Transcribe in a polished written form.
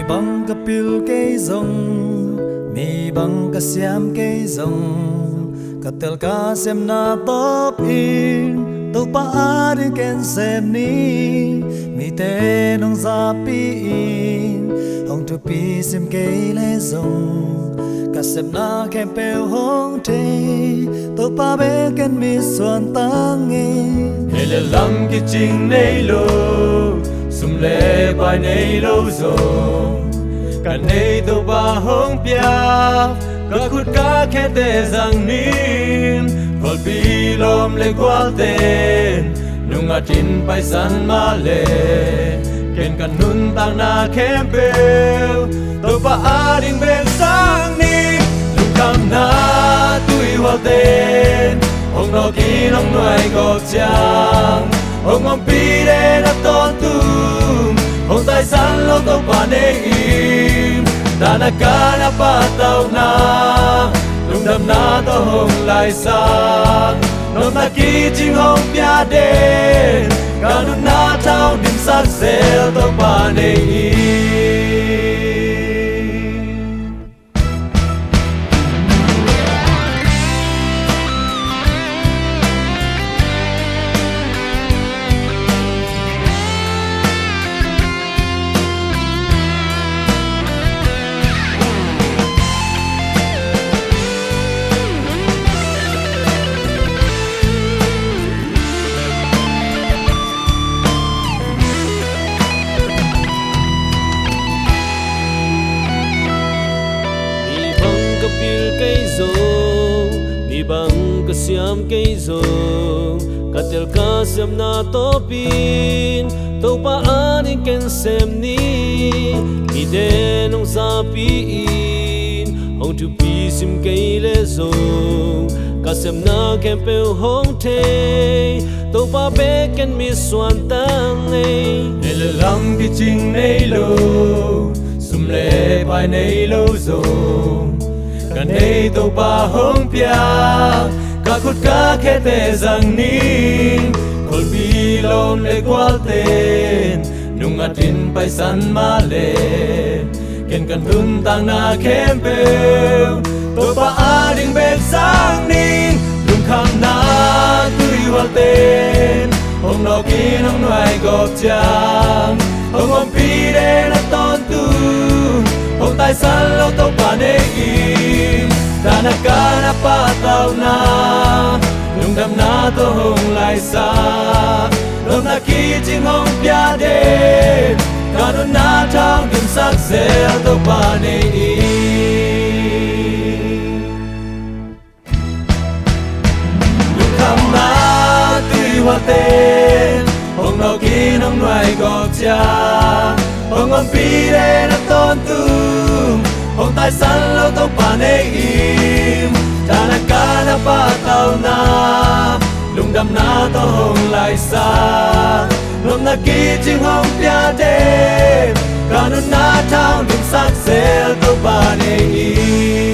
băng cái pil cây rồng mi băng cái xiêm cây rồng cái tel cá xem na top in tàu pa đi ken xem ni mi te nong za pi in hong tu pi xem cây lê rồng cả xem na kem pel hong te tàu pa be ken mi xuân tang nghe hele lam ki ching nei lo sum le bai nei lo zo cả nei to ba hong pia cả khut cả khe te giang nin vol pi lom le kwal ten nung a tin pai san ma le ken kan nun tang na kem pel to ba a ding ben sang ni lu kam na tui wal ten ông nó kia ông nuôi gọt chang ông ông pi đê đã tôn tum ông tài sản lâu tàu pa nê im ta na ca na pa tàu na lung đam na tàu hồng lại sang nó na kia chinh hồng bia đê ca nút na thao điểm sắc sel tàu pa nê im cây dâu mi băng cái xiêm cây dâu cả tel cá xem na to pin tàu pa anh ken xem ni mi đen nong za pin hong tu pi sim cây lê dâu cả xem na kem pel hong te tàu pa be ken mi xuân tang nghe hele lam ki ching nei lo sum le bai nei lo zo cả nei tàu pa hong pia cả khut cả khe te giang nin kol pi lom le kwal ten nung a tin pai san ma le ken kan dun tang na kem pel tàu pa a ding ben sang nin lung kham na tui wal ten ông nó kia nong nuôi gọt chang ông pi đê na tôn tu ông tài sản lâu tàu pa nê im ta na ca na pa tàu na lung đam na to hồng lại xa lom na kia chinh hồng bia đê ca nút na thao điểm sắc sel tàu pa nê im lung kham na tui hoa tên ông nó kia nong nuôi gọt chang ông pi đê na tôn tu ông tài sản lâu tàu pa nê im ta na ca na pa tàu na lung đam na to hồng lại xa lom na kia chinh hồng bia đê ca nút na thao điểm sắc sel tàu pa nê im